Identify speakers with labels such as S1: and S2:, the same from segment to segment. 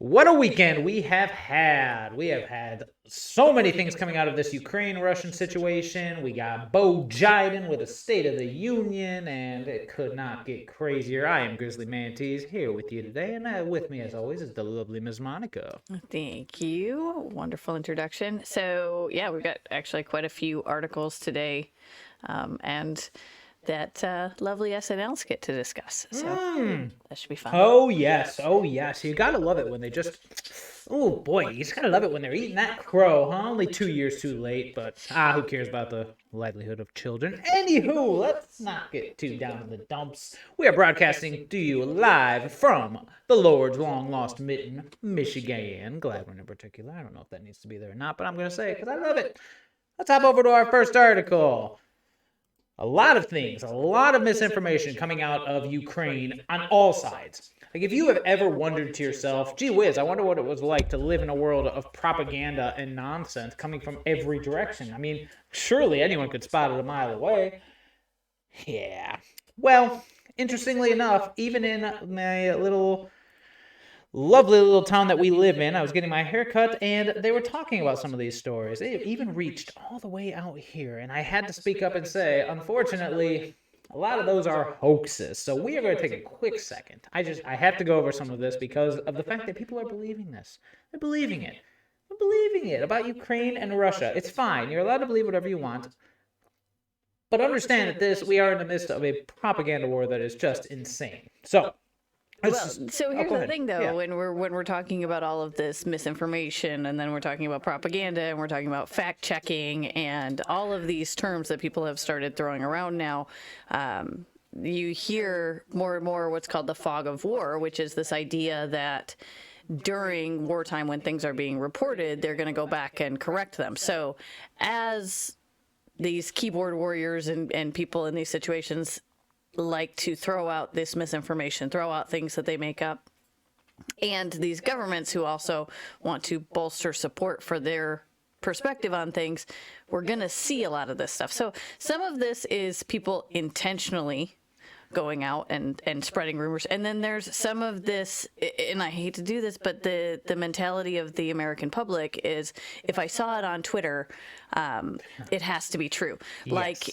S1: What a weekend we have had. We have had so many things coming out of this Ukraine-Russian situation. We got Bo Biden with a State of the Union, and it could not get crazier. I am Grizzly Mantes here with you today, and with me, as always, is the lovely Ms. Monica.
S2: Thank you. Wonderful introduction. So, yeah, we've got actually quite a few articles today, and that lovely SNL skit to discuss. So that should be fun.
S1: Oh, yes. Oh, yes. You gotta love it when they just... Oh, boy. You just gotta love it when they're eating that crow, huh? Only 2 years too late, but who cares about the livelihood of children? Anywho, let's not get too down in the dumps. We are broadcasting to you live from the Lord's long-lost mitten, Michigan. Gladwin in particular. I don't know if that needs to be there or not, but I'm gonna say it because I love it. Let's hop over to our first article. A lot of things, a lot of misinformation coming out of Ukraine on all sides. Like, if you have ever wondered to yourself, gee whiz, I wonder what it was like to live in a world of propaganda and nonsense coming from every direction. I mean, surely anyone could spot it a mile away. Yeah. Well, interestingly enough, even in my lovely little town that we live in, I was getting my hair cut, and they were talking about some of these stories. They even reached all the way out here, and I had to speak up and say, unfortunately, a lot of those are hoaxes. So we are going to take a quick second. I have to go over some of this because of the fact that people are believing this. They're believing it. They're believing it about Ukraine and Russia. It's fine. You're allowed to believe whatever you want. But understand that we are in the midst of a propaganda war that is just insane. So
S2: So here's the thing, though, yeah. when we're talking about all of this misinformation, and then we're talking about propaganda, and we're talking about fact checking, and all of these terms that people have started throwing around now, you hear more and more what's called the fog of war, which is this idea that during wartime, when things are being reported, they're going to go back and correct them. So as these keyboard warriors and people in these situations like to throw out this misinformation, throw out things that they make up, and these governments who also want to bolster support for their perspective on things, we're going to see a lot of this stuff. So some of this is people intentionally going out and spreading rumors, and then there's some of this, and I hate to do this, but the mentality of the American public is, if I saw it on Twitter, it has to be true. Yes. Like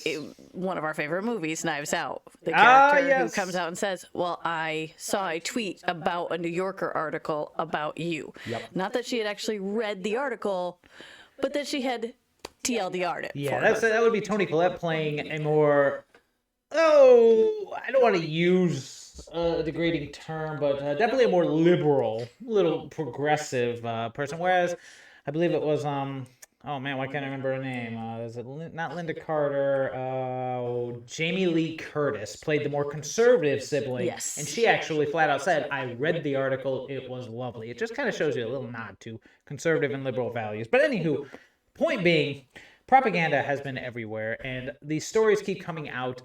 S2: one of our favorite movies, Knives Out, the character who comes out and says, well, I saw a tweet about a New Yorker article about you. Yep. Not that she had actually read the article, but that she had TLDR'd it.
S1: Yeah, that would be Toni Collette playing a more... I don't want to use a degrading term, but definitely a more liberal, little progressive person. Whereas, I believe it was, oh man, why can't I remember her name? Is it not Linda Carter? Jamie Lee Curtis played the more conservative sibling.
S2: Yes.
S1: And she actually flat out said, I read the article, it was lovely. It just kind of shows you a little nod to conservative and liberal values. But anywho, point being, propaganda has been everywhere, and these stories keep coming out.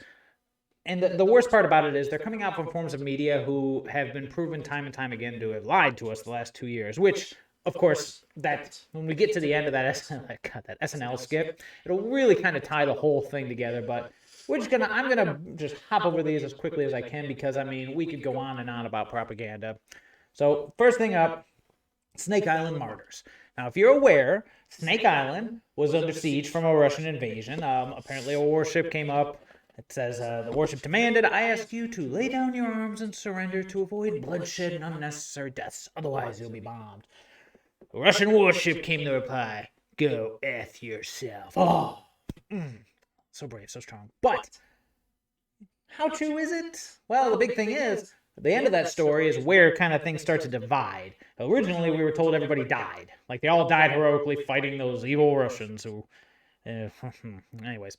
S1: And the worst part about it is they're coming out from forms of media who have been proven time and time again to have lied to us the last 2 years, which, of course, that when we get to the end of that SNL skit, it'll really kind of tie the whole thing together. But I'm gonna just hop over these as quickly as I can because, I mean, we could go on and on about propaganda. So first thing up, Snake Island martyrs. Now, if you're aware, Snake Island was under siege from a Russian invasion. Apparently a warship came up. It says, the warship demanded, I ask you to lay down your arms and surrender to avoid bloodshed and unnecessary deaths. Otherwise, you'll be bombed. The Russian warship came to reply, go F yourself. Oh, so brave, so strong. But how true is it? Well, the big thing is, the end of that story is where kind of things start to divide. Originally, we were told everybody died. Like, they all died heroically fighting those evil Russians who... anyways.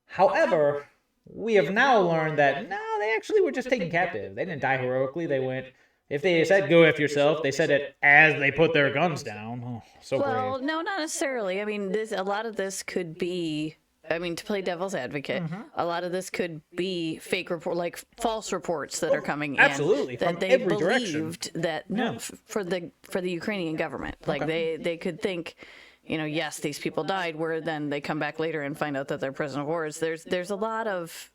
S1: However... we have now learned that, no, they actually were just taken captive. They didn't die heroically. They went, if they said, go F yourself, they said it as they put their guns down. Oh, so brave.
S2: Well, no, not necessarily. I mean, a lot of this could be, to play devil's advocate, a lot of this could be fake like false reports that are coming in.
S1: Absolutely,
S2: that
S1: from
S2: they
S1: every
S2: believed
S1: direction.
S2: That, for the Ukrainian government. Like, they could think... yes, these people died, where then they come back later and find out that they're prisoner of wars. There's a lot of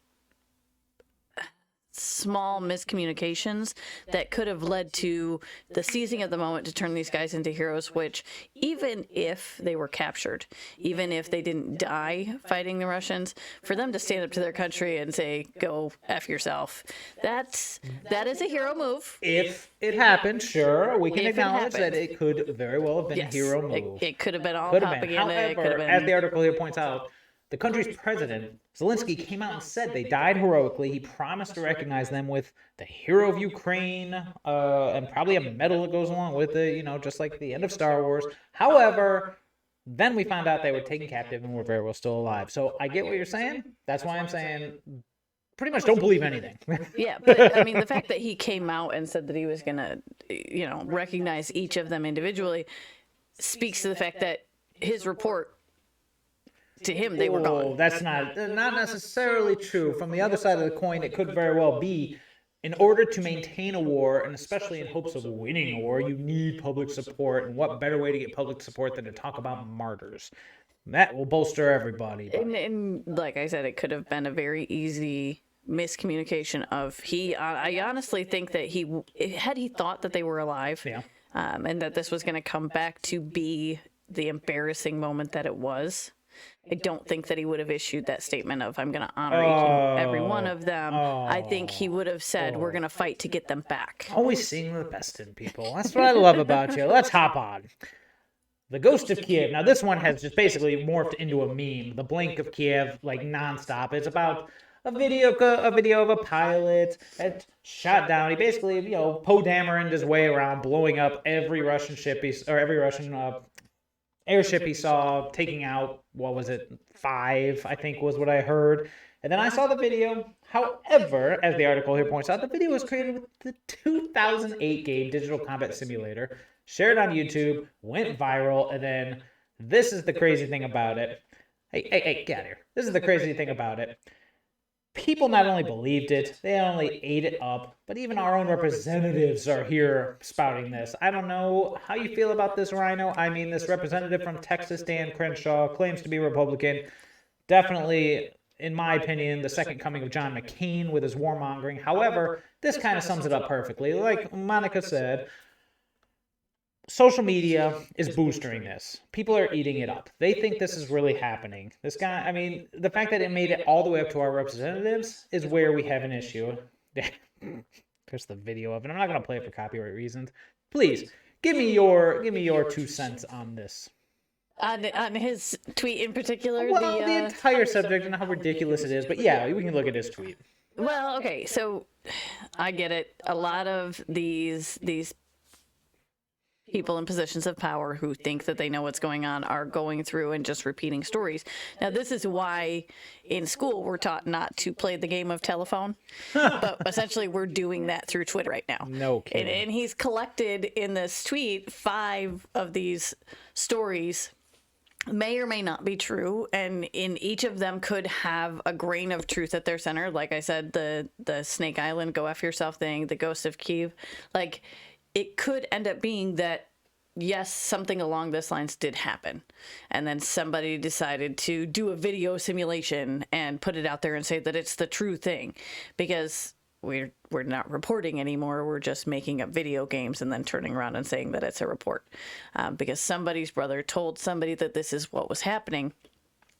S2: small miscommunications that could have led to the seizing of the moment to turn these guys into heroes, which even if they were captured, even if they didn't die fighting the Russians, for them to stand up to their country and say, go F yourself, that is a hero move.
S1: If it happened, sure, we can acknowledge that it could very well have been a hero move.
S2: It could have been all
S1: Could
S2: propaganda.
S1: However, as the article here points out, the country's president, Zelensky, came out and said they died heroically. He promised to recognize them with the Hero of Ukraine and probably a medal that goes along with it, just like the end of Star Wars. However, then we found out they were taken captive and were very well still alive. So I get what you're saying. That's why I'm saying pretty much don't believe anything.
S2: Yeah, but I mean, the fact that he came out and said that he was going to, recognize each of them individually speaks to the fact that his report, to him, they were gone.
S1: That's not necessarily true. From the other side of the coin, it could very well be, in order to maintain a war, and especially in hopes of winning a war, you need public support. And what better way to get public support than to talk about martyrs? That will bolster everybody.
S2: And like I said, it could have been a very easy miscommunication of I honestly think that had he thought that they were alive, and that this was going to come back to be the embarrassing moment that it was, I don't think that he would have issued that statement of, I'm going to honor every one of them. I think he would have said, we're going to fight to get them back.
S1: Always seeing the best in people. That's what I love about you. Let's hop on. The Ghost of Kiev. Now, this one has just basically morphed into a meme. The Blink of Kiev, like, nonstop. It's about a video of a pilot that shot down. He basically, Poe Dameroned his way around, blowing up every Russian ship every Russian airship he saw, taking out, 5, I think was what I heard. And then I saw the video. However, as the article here points out, the video was created with the 2008 game Digital Combat Simulator, shared on YouTube, went viral, and then this is the crazy thing about it. Hey, get out of here. This is the crazy thing about it. People not only believed it, they not only ate it up, but even our own representatives are here spouting this. I don't know how you feel about this, Rhino. I mean, this representative from Texas, Dan Crenshaw, claims to be Republican. Definitely, in my opinion, the second coming of John McCain with his warmongering. However, this kind of sums it up perfectly. Like Monica said, social media is boosting this. People are eating it up. They think this is really happening. This guy, I mean, the fact that it made it all the way up to our representatives is where we have an issue. There's the video of it. I'm not going to play it for copyright reasons. Please, give me your 2 cents on this.
S2: On his tweet in particular?
S1: Well, the entire subject and how ridiculous it is. But yeah, we can look at his tweet.
S2: Well, okay, so I get it. A lot of these people in positions of power who think that they know what's going on are going through and just repeating stories. Now, this is why in school we're taught not to play the game of telephone, but essentially we're doing that through Twitter right now.
S1: No kidding.
S2: And he's collected in this tweet 5 of these stories, may or may not be true, and in each of them could have a grain of truth at their center. Like I said, the Snake Island go F yourself thing, the Ghost of Kiev, like it could end up being that, yes, something along those lines did happen. And then somebody decided to do a video simulation and put it out there and say that it's the true thing. Because we're not reporting anymore. We're just making up video games and then turning around and saying that it's a report. Because somebody's brother told somebody that this is what was happening.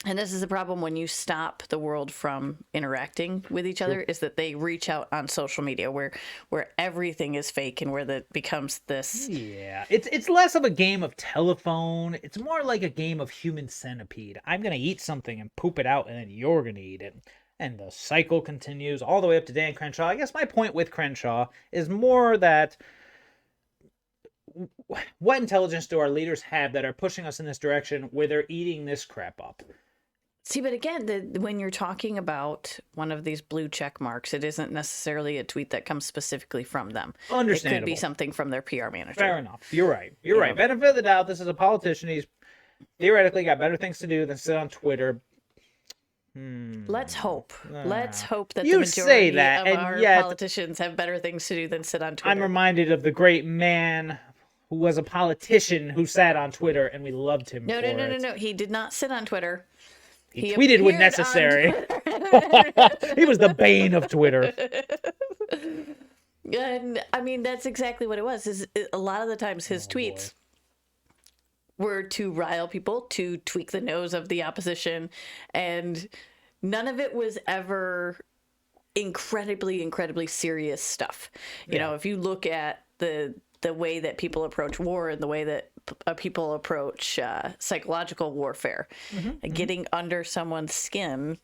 S2: And this is the problem when you stop the world from interacting with each other, is that they reach out on social media where everything is fake and where that becomes this.
S1: Yeah, it's less of a game of telephone. It's more like a game of human centipede. I'm going to eat something and poop it out, and then you're going to eat it. And the cycle continues all the way up to Dan Crenshaw. I guess my point with Crenshaw is more that what intelligence do our leaders have that are pushing us in this direction where they're eating this crap up?
S2: See, but again, when you're talking about one of these blue check marks, it isn't necessarily a tweet that comes specifically from them.
S1: Understandable.
S2: It could be something from their PR manager.
S1: Fair enough. You're right. You're right. Benefit of the doubt, this is a politician. He's theoretically got better things to do than sit on Twitter.
S2: Let's hope. Let's hope that
S1: you
S2: the majority
S1: say that,
S2: of
S1: and
S2: our
S1: yet,
S2: politicians have better things to do than sit on Twitter.
S1: I'm reminded of the great man who was a politician who sat on Twitter, and we loved him
S2: No. He did not sit on Twitter.
S1: He tweeted when necessary. He was the bane of Twitter.
S2: And I mean, that's exactly what it was. A lot of the times his tweets were to rile people, to tweak the nose of the opposition, and none of it was ever incredibly serious stuff. You know, if you look at the way that people approach war and the way that people approach psychological warfare, getting under someone's skin.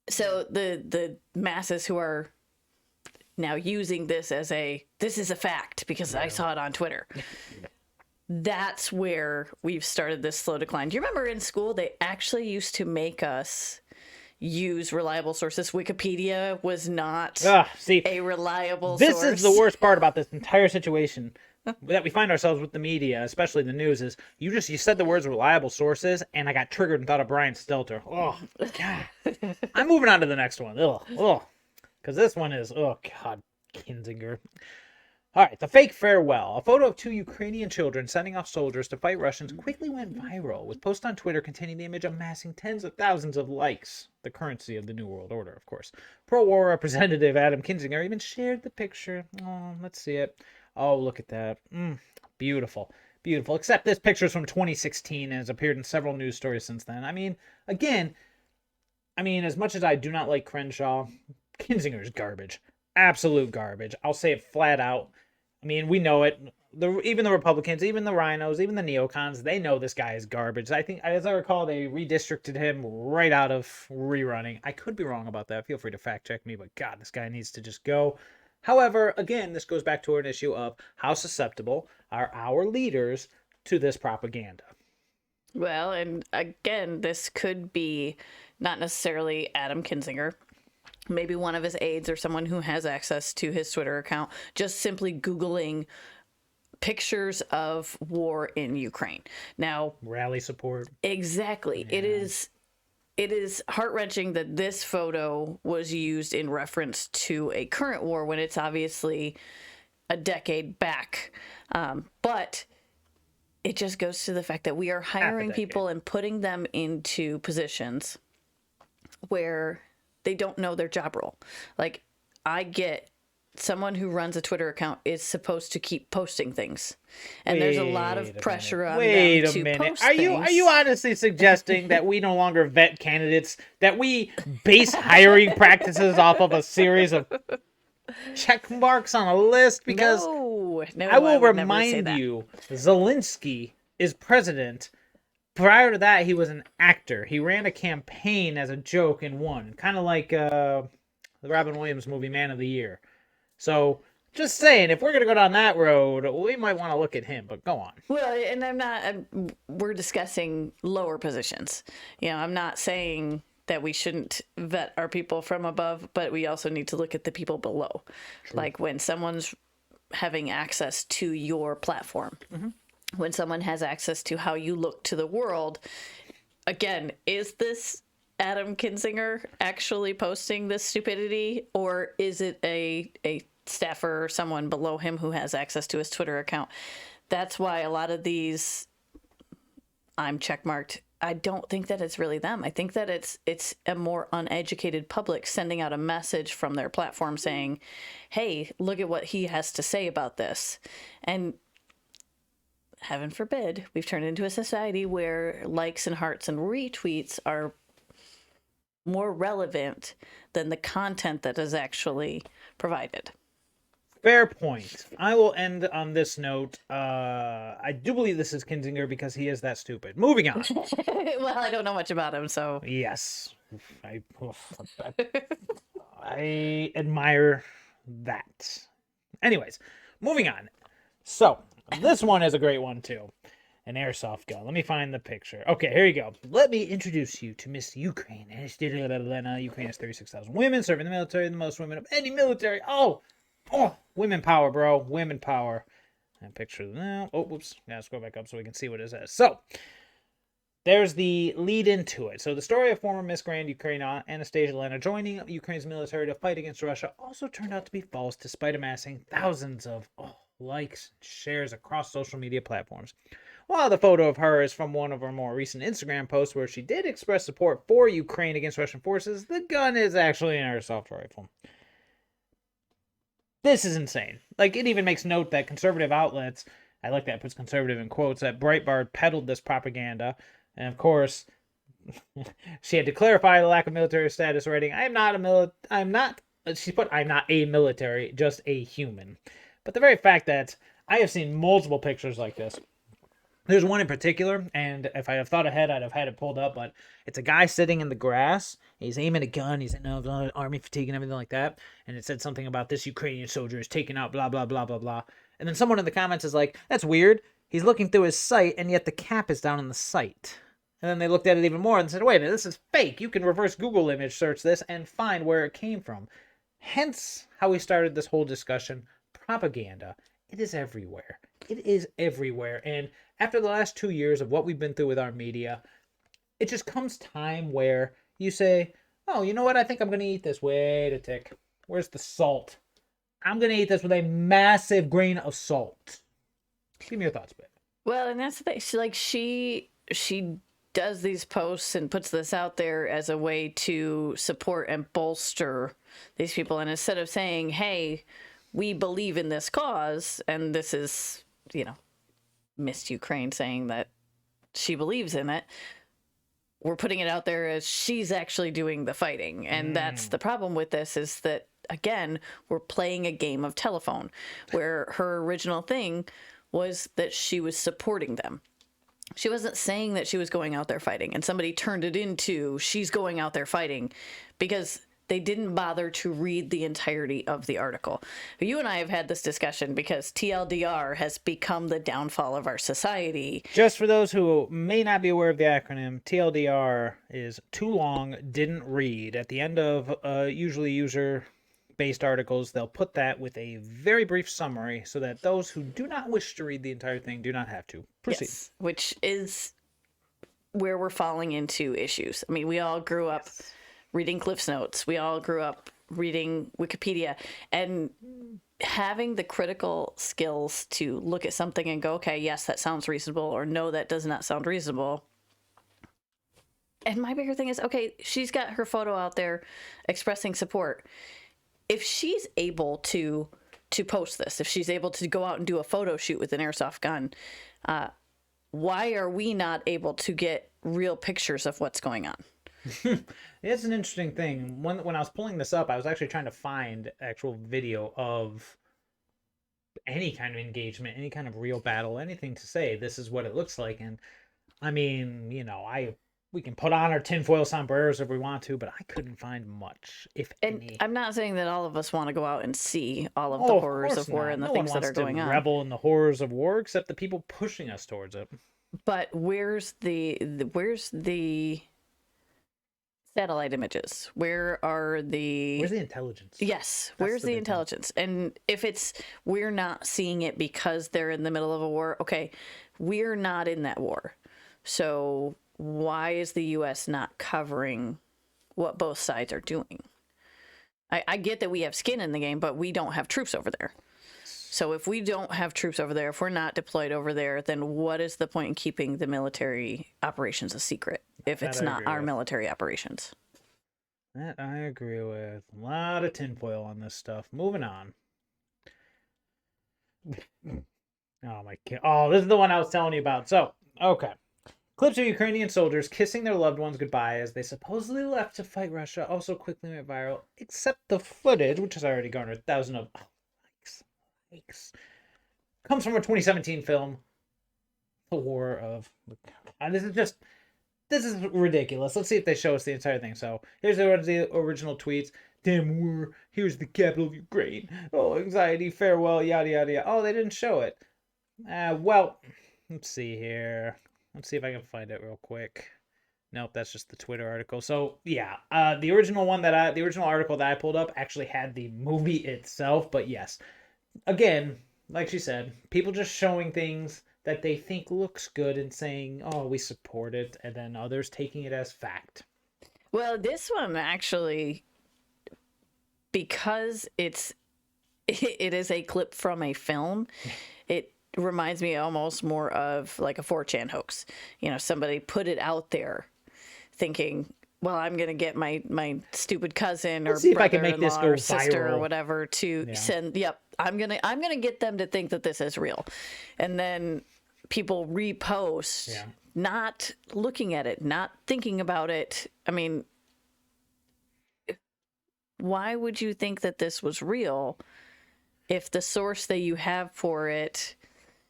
S2: So the masses who are now using this as this is a fact because I saw it on Twitter. That's where we've started this slow decline. Do you remember in school they actually used to make us use reliable sources? Wikipedia was not a reliable source.
S1: This is the worst part about this entire situation that we find ourselves with the media, especially the news, is you said the words reliable sources, and I got triggered and thought of Brian Stelter. Oh, God. I'm moving on to the next one. Ugh. Because this one is, oh, God, Kinzinger. All right, the fake farewell. A photo of 2 Ukrainian children sending off soldiers to fight Russians quickly went viral, with posts on Twitter containing the image amassing tens of thousands of likes. The currency of the New World Order, of course. Pro-war representative Adam Kinzinger even shared the picture. Oh, let's see it. Oh, look at that. Beautiful. Beautiful. Except this picture is from 2016 and has appeared in several news stories since then. I mean, again, as much as I do not like Crenshaw, Kinzinger's garbage. Absolute garbage. I'll say it flat out. I mean, we know it. Even the Republicans, even the rhinos, even the neocons, they know this guy is garbage. I think, as I recall, they redistricted him right out of rerunning. I could be wrong about that. Feel free to fact check me, but God, this guy needs to just go. However, again, this goes back to an issue of how susceptible are our leaders to this propaganda.
S2: Well, and again, this could be not necessarily Adam Kinzinger. Maybe one of his aides or someone who has access to his Twitter account, just simply Googling pictures of war in Ukraine. Now,
S1: rally support.
S2: Exactly. Yeah. It is heart-wrenching that this photo was used in reference to a current war when it's obviously a decade back. But it just goes to the fact that we are hiring people and putting them into positions where they don't know their job role. Like, I get someone who runs a Twitter account is supposed to keep posting things, and there's a lot of pressure on them to post things.
S1: Are you honestly suggesting that we no longer vet candidates, that we base hiring practices off of a series of check marks on a list? Because
S2: no,
S1: I will remind you, Zelensky is president. Prior to that, he was an actor. He ran a campaign as a joke and won. Kind of like the Robin Williams movie Man of the Year. So, just saying, if we're going to go down that road, we might want to look at him, but go on.
S2: Well, and we're discussing lower positions. You know, I'm not saying that we shouldn't vet our people from above, but we also need to look at the people below. True. Like when someone's having access to your platform. Mm-hmm. When someone has access to how you look to the world, again, is this Adam Kinzinger actually posting this stupidity, or is it a staffer or someone below him who has access to his Twitter account? That's why a lot of these, I'm checkmarked. I don't think that it's really them. I think that it's a more uneducated public sending out a message from their platform saying, hey, look at what he has to say about this. And heaven forbid, we've turned into a society where likes and hearts and retweets are more relevant than the content that is actually provided.
S1: Fair point. I will end on this note. I do believe this is Kinzinger because he is that stupid. Moving on.
S2: Well, I don't know much about him, so.
S1: Yes. I admire that. Anyways, moving on. So, this one is a great one, too. An airsoft gun. Let me find the picture. Okay, here you go. Let me introduce you to Miss Ukraine. Ukraine has 36,000 women serving the military, the most women of any military. Oh, women power, bro. Women power. And picture now. Oh, whoops. Now let's go back up so we can see what it says. So, there's the lead into it. So, the story of former Miss Grand Ukraine Anastasia Lena joining Ukraine's military to fight against Russia also turned out to be false, despite amassing thousands of likes and shares across social media platforms. while the photo of her is from one of her more recent Instagram posts where she did express support for Ukraine against Russian forces, the gun is actually an airsoft rifle. This is insane. Like, it even makes note that conservative outlets, I like that it puts conservative in quotes, that Breitbart peddled this propaganda. And of course, she had to clarify the lack of military status, writing, I'm not a military, just a human. But the very fact that I have seen multiple pictures like this. There's one in particular, and if I have thought ahead, I'd have had it pulled up, but it's a guy sitting in the grass. He's aiming a gun. He's in army fatigue and everything like that. And it said something about this Ukrainian soldier is taking out blah, blah, blah, blah, blah. And then someone in the comments is like, that's weird. He's looking through his sight, and yet the cap is down in the sight. And then they looked at it even more and said, wait a minute, this is fake. You can reverse Google image search this and find where it came from. Hence how we started this whole discussion. Propaganda. It is everywhere. It is everywhere. And after the last 2 years of what we've been through with our media, it just comes time where you say, oh, you know what? I think I'm going to eat this. Wait a tick. Where's the salt? I'm going to eat this with a massive grain of salt. Give me your thoughts, babe.
S2: Well, and that's the thing. She does these posts and puts this out there as a way to support and bolster these people. And instead of saying, hey, we believe in this cause, and this is, Miss Ukraine saying that she believes in it, we're putting it out there as she's actually doing the fighting. And that's the problem with this, is that, again, we're playing a game of telephone, where her original thing was that she was supporting them. She wasn't saying that she was going out there fighting, and somebody turned it into she's going out there fighting, because they didn't bother to read the entirety of the article. You and I have had this discussion because TLDR has become the downfall of our society.
S1: Just for those who may not be aware of the acronym, TLDR is too long, didn't read. At the end of usually user-based articles, they'll put that with a very brief summary so that those who do not wish to read the entire thing do not have to. Proceed.
S2: Yes, which is where we're falling into issues. I mean, we all grew up reading Cliff's Notes. We all grew up reading Wikipedia, and having the critical skills to look at something and go, okay, yes, that sounds reasonable, or no, that does not sound reasonable. And my bigger thing is, okay, she's got her photo out there expressing support. If she's able to post this, if she's able to go out and do a photo shoot with an airsoft gun, why are we not able to get real pictures of what's going on?
S1: It's an interesting thing. When I was pulling this up, I was actually trying to find actual video of any kind of engagement, any kind of real battle, anything to say this is what it looks like. And I mean, we can put on our tinfoil sombreros if we want to, but I couldn't find much, if any.
S2: I'm not saying that all of us want to go out and see all of the horrors of war and the things that are going on.
S1: Revel in the horrors of war, except the people pushing us towards it.
S2: But where's the satellite images? Where's the
S1: intelligence?
S2: Yes, where's the intelligence? And if we're not seeing it because they're in the middle of a war, okay, we're not in that war. So why is the U.S. not covering what both sides are doing? I get that we have skin in the game, but we don't have troops over there. So if we don't have troops over there, if we're not deployed over there, then what is the point in keeping the military operations a secret if it's not our military operations?
S1: That I agree with. A lot of tinfoil on this stuff. Moving on. Oh, my God. Oh, this is the one I was telling you about. So, okay. Clips of Ukrainian soldiers kissing their loved ones goodbye as they supposedly left to fight Russia also quickly went viral, except the footage, which has already garnered thousands of likes, comes from a 2017 film, The War of... This is ridiculous. Let's see if they show us the entire thing. So, here's the original tweets. Damn war, here's the capital of Ukraine. Oh, anxiety, farewell, yada, yada, yada. Oh, they didn't show it. Well, let's see here. Let's see if I can find it real quick. Nope, that's just the Twitter article. So, yeah, the original article that I pulled up actually had the movie itself. But yes, again, like she said, people just showing things that they think looks good and saying, oh, we support it, and then others taking it as fact.
S2: Well, this one actually, because it is a clip from a film, it reminds me almost more of like a 4chan hoax. You know, somebody put it out there thinking, well, I'm going to get my stupid cousin or brother-in-law or sister or whatever to send. Yep. I'm going to get them to think that this is real. And then people repost, not looking at it, not thinking about it. I mean, why would you think that this was real if the source that you have for it?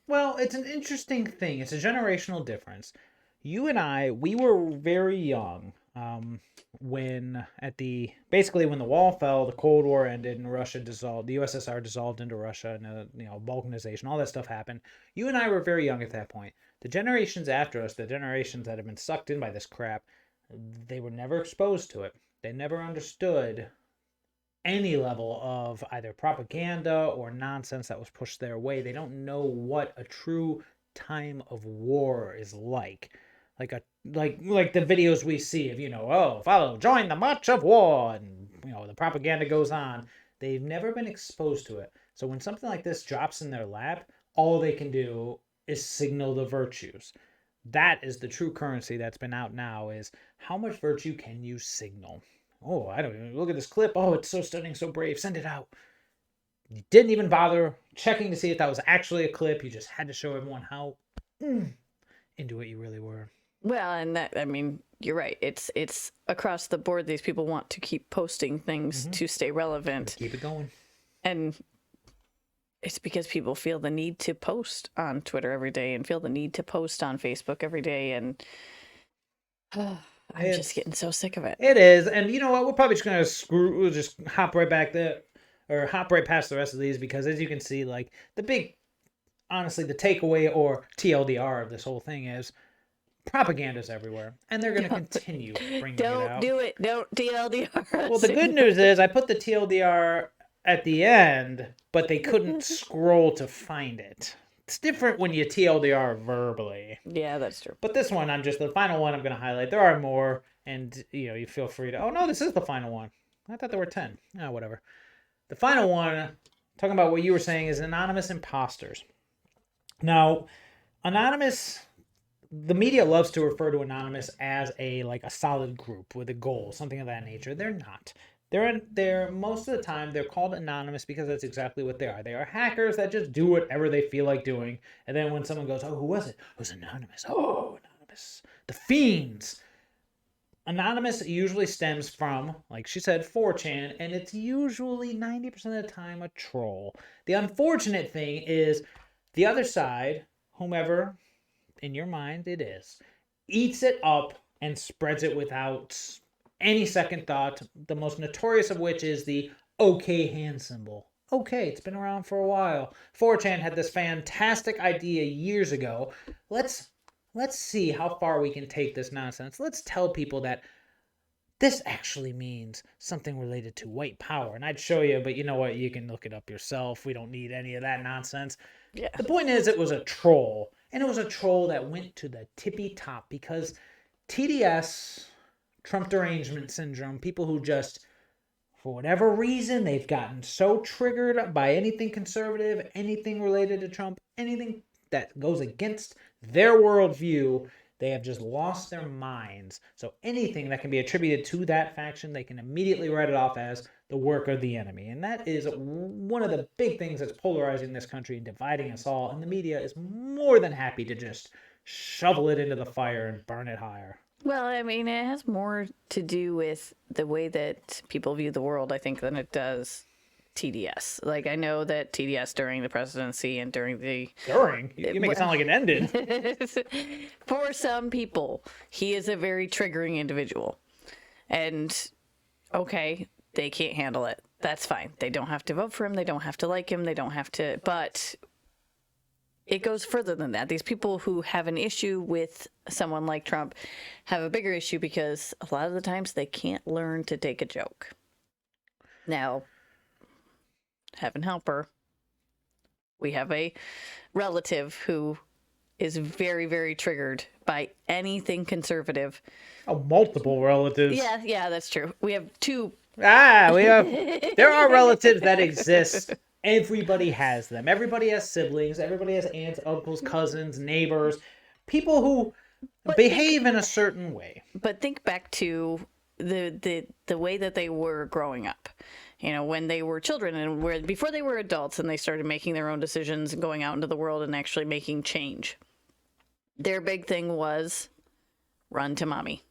S1: Well, it's an interesting thing. It's a generational difference. You and I, we were very young when when the wall fell, the Cold War ended, and Russia dissolved. The USSR dissolved into Russia, and balkanization, all that stuff happened. You and I were very young at that point. The generations after us, the generations that have been sucked in by this crap, they were never exposed to it. They never understood any level of either propaganda or nonsense that was pushed their way. They don't know what a true time of war is like. Like the videos we see of, follow, join the march of war, and the propaganda goes on. They've never been exposed to it. So when something like this drops in their lap, all they can do is signal the virtues. That is the true currency that's been out now, is how much virtue can you signal? Oh, I don't even look at this clip. Oh, it's so stunning, so brave. Send it out. You didn't even bother checking to see if that was actually a clip. You just had to show everyone how into it you really were.
S2: Well, and that, I mean, you're right. It's across the board. These people want to keep posting things to stay relevant.
S1: Keep it going.
S2: And it's because people feel the need to post on Twitter every day and feel the need to post on Facebook every day. And I'm just getting so sick of it.
S1: It is. And you know what? We're probably just going to we'll just hop right back there, or hop right past the rest of these, because as you can see, like, honestly, the takeaway or TLDR of this whole thing is propaganda's everywhere, and they're going to continue bringing it out.
S2: Don't do it. Don't TLDR.
S1: Well, the good news is I put the TLDR at the end, but they couldn't scroll to find it. It's different when you TLDR verbally.
S2: Yeah, that's true.
S1: But this one, the final one I'm going to highlight. There are more, and you feel free to. Oh no, this is the final one. I thought there were 10. Oh, whatever. The final one, talking about what you were saying, is anonymous imposters. Now, anonymous. The media loves to refer to anonymous as a solid group with a goal, something of that nature. They're not. They're most of the time they're called anonymous because that's exactly what they are. They are hackers that just do whatever they feel like doing. And then when someone goes, "Oh, who was it? It was anonymous." Oh, anonymous. The fiends. Anonymous usually stems from, like she said, 4chan, and it's usually 90% of the time a troll. The unfortunate thing is the other side, whomever in your mind it is, eats it up and spreads it without any second thought, the most notorious of which is the OK hand symbol. Okay, it's been around for a while. 4chan had this fantastic idea years ago. Let's see how far we can take this nonsense. Let's tell people that this actually means something related to white power. And I'd show you, but you know what? You can look it up yourself. We don't need any of that nonsense.
S2: Yeah.
S1: The point is, it was a troll. And it was a troll that went to the tippy top because TDS, Trump derangement syndrome, people who just, for whatever reason, they've gotten so triggered by anything conservative, anything related to Trump, anything that goes against their worldview, they have just lost their minds. So anything that can be attributed to that faction, they can immediately write it off as the work of the enemy. And that is one of the big things that's polarizing this country and dividing us all. And the media is more than happy to just shovel it into the fire and burn it higher.
S2: Well, I mean, it has more to do with the way that people view the world, I think, than it does TDS. Like, I know that TDS during the presidency and during the...
S1: You make it sound like it ended.
S2: For some people, he is a very triggering individual. And, okay, they can't handle it. That's fine. They don't have to vote for him. They don't have to like him. They don't have to... But it goes further than that. These people who have an issue with someone like Trump have a bigger issue because a lot of the times they can't learn to take a joke. Now, heaven help her, we have a relative who is very, very triggered by anything conservative.
S1: Oh, multiple relatives.
S2: Yeah, that's true. We have two.
S1: There are relatives that exist Everybody has them. Everybody has siblings. Everybody has aunts, uncles, cousins, neighbors, people who behave in a certain way.
S2: But think back to the way that they were growing up. You know, when they were children and before they were adults and they started making their own decisions and going out into the world and actually making change. Their big thing was run to mommy.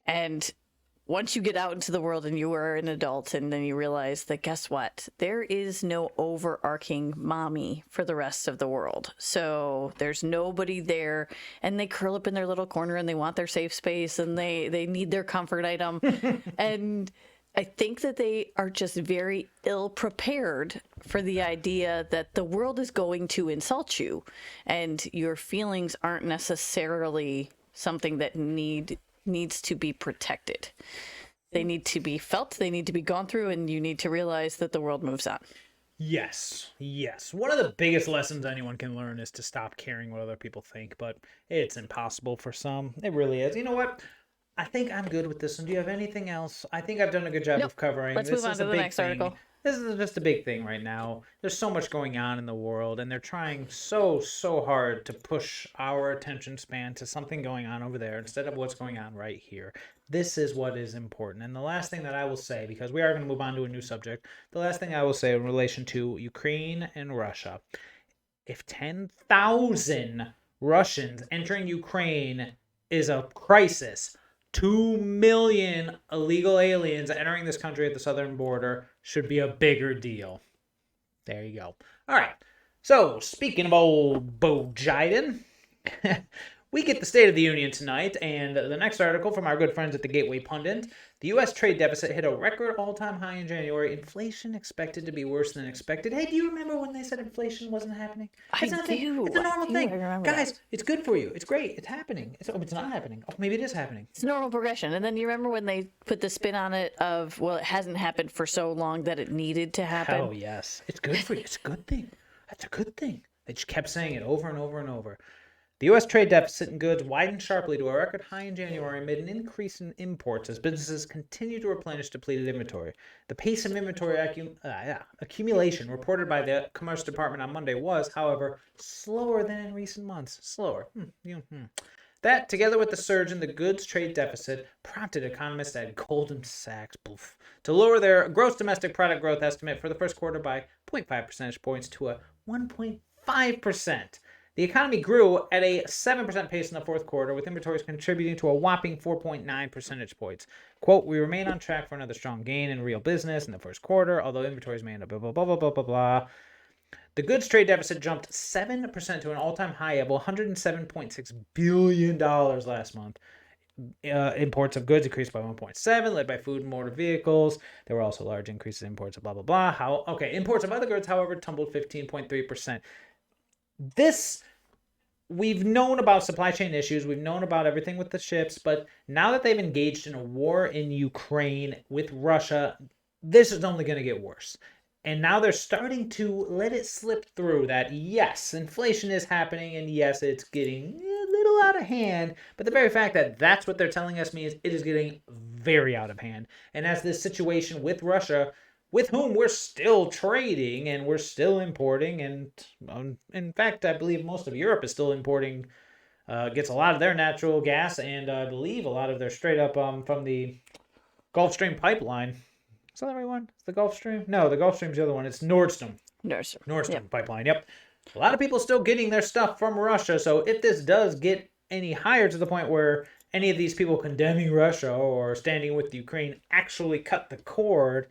S2: And once you get out into the world and you are an adult, and then you realize that, guess what? There is no overarching mommy for the rest of the world. So there's nobody there, and they curl up in their little corner and they want their safe space and they need their comfort item. And I think that they are just very ill prepared for the idea that the world is going to insult you and your feelings aren't necessarily something that needs to be protected. They need to be felt, they need to be gone through, and you need to realize that the world moves on.
S1: Yes. One of the biggest lessons anyone can learn is to stop caring what other people think, but it's impossible for some. It really is. You know what? I think I'm good with this one. Do you have anything else? I think I've done a good job of covering.
S2: Let's move on to the next article.
S1: This is just a big thing right now. There's so much going on in the world, and they're trying so hard to push our attention span to something going on over there instead of what's going on right here. This is what is important. And the last thing that I will say, because we are going to move on to a new subject, the last thing I will say in relation to Ukraine and Russia, if 10,000 Russians entering Ukraine is a crisis, 2 million illegal aliens entering this country at the southern border should be a bigger deal. There you go. All right. So, speaking of old Bo Biden, we get the State of the Union tonight, and the next article from our good friends at the Gateway Pundit. The U.S. trade deficit hit a record all-time high in January. Inflation expected to be worse than expected. Hey, do you remember when they said inflation wasn't happening?
S2: I do.
S1: It's a normal thing. Guys,
S2: that.
S1: it's good for you. It's great. It's happening. It's not happening. Oh, maybe it is happening.
S2: It's normal progression. And then you remember when they put the spin on it of, well, it hasn't happened for so long that it needed to happen?
S1: Oh, yes. It's good for you. It's a good thing. That's a good thing. They just kept saying it over and over and over. The U.S. trade deficit in goods widened sharply to a record high in January amid an increase in imports as businesses continue to replenish depleted inventory. The pace of inventory accumulation reported by the Commerce Department on Monday was, however, slower than in recent months. Slower. That, together with the surge in the goods trade deficit, prompted economists at Goldman Sachs to lower their gross domestic product growth estimate for the first quarter by 0.5 percentage points to a 1.5%. The economy grew at a 7% pace in the fourth quarter, with inventories contributing to a whopping 4.9 percentage points. Quote, we remain on track for another strong gain in real business in the first quarter, although inventories may end up blah, blah, blah, blah, blah, blah, blah. The goods trade deficit jumped 7% to an all-time high of $107.6 billion last month. Imports of goods increased by 1.7, led by food and motor vehicles. There were also large increases in imports of blah, blah, blah. Imports of other goods, however, tumbled 15.3%. We've known about supply chain issues. We've known about everything with the ships, but now that they've engaged in a war in Ukraine with Russia, this is only going to get worse. And now they're starting to let it slip through that, yes, inflation is happening, and yes, it's getting a little out of hand, but the very fact that that's what they're telling us means it is getting very out of hand. And as this situation with Russia, with whom we're still trading and we're still importing, and in fact, I believe most of Europe is still importing, gets a lot of their natural gas, and I believe a lot of their straight up from the Gulf Stream pipeline. Is that the right one? It's the Gulf Stream? No, the Gulf Stream's the other one. It's Nord Stream. Nord Stream pipeline, yep. A lot of people still getting their stuff from Russia, so if this does get any higher to the point where any of these people condemning Russia or standing with Ukraine actually cut the cord,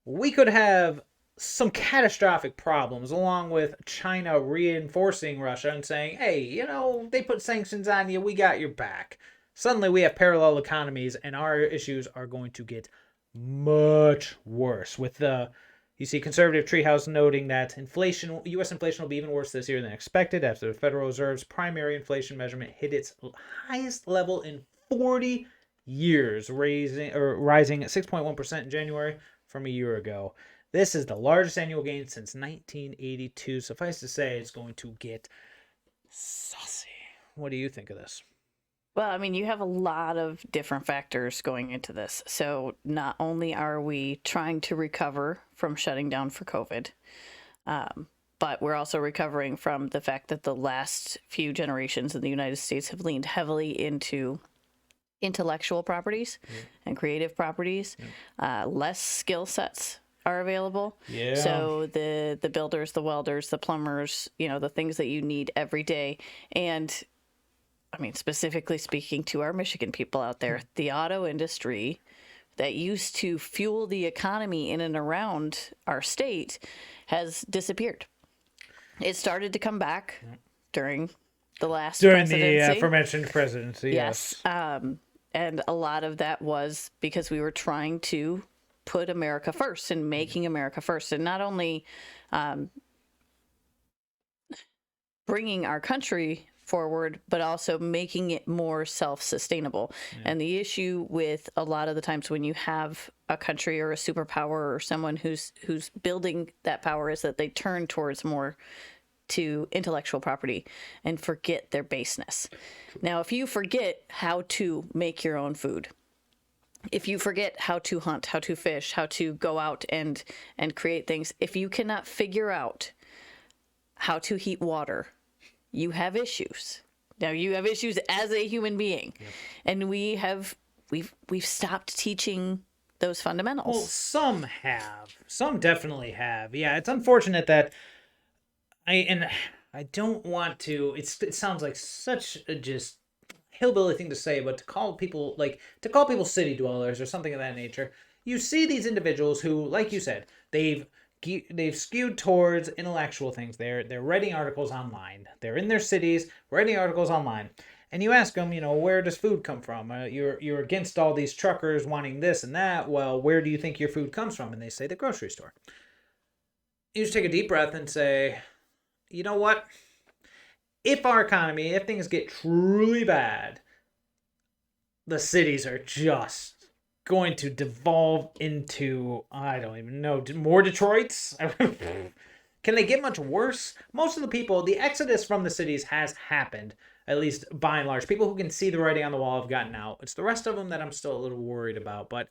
S1: we could have some catastrophic problems, along with China reinforcing Russia and saying, hey, they put sanctions on you, we got your back. Suddenly we have parallel economies, and our issues are going to get much worse. You see Conservative Treehouse noting that U.S. inflation will be even worse this year than expected after the Federal Reserve's primary inflation measurement hit its highest level in 40 years, rising 6.1% in January from a year ago. This is the largest annual gain since 1982. Suffice to say, it's going to get saucy. What do you think of this?
S2: Well, I mean, you have a lot of different factors going into this. So not only are we trying to recover from shutting down for COVID, but we're also recovering from the fact that the last few generations in the United States have leaned heavily into intellectual properties and creative properties. Less skill sets are available.
S1: Yeah.
S2: So the builders, the welders, the plumbers, the things that you need every day. And I mean, specifically speaking to our Michigan people out there, the auto industry that used to fuel the economy in and around our state has disappeared. It started to come back during the last presidency.
S1: The aforementioned presidency.
S2: Yes. And a lot of that was because we were trying to put America first and making America first, and not only bringing our country forward, but also making it more self-sustainable. And the issue with a lot of the times when you have a country or a superpower or someone who's building that power is that they turn towards more to intellectual property and forget their baseness. Now, if you forget how to make your own food, if you forget how to hunt, how to fish, how to go out and create things, if you cannot figure out how to heat water, you have issues. Now you have issues as a human being. And we've stopped teaching those fundamentals.
S1: Well, some have. Some definitely have. Yeah, it's unfortunate that I don't want to. It sounds like such a just hillbilly thing to say, but to call people city dwellers or something of that nature. You see these individuals who, like you said, they've skewed towards intellectual things. They're writing articles online. They're in their cities writing articles online. And you ask them, where does food come from? You're against all these truckers wanting this and that. Well, where do you think your food comes from? And they say the grocery store. You just take a deep breath and say, you know what? If things get truly bad, the cities are just going to devolve into, I don't even know, more Detroits? Can they get much worse? Most of the people, the exodus from the cities has happened, at least by and large. People who can see the writing on the wall have gotten out. It's the rest of them that I'm still a little worried about. But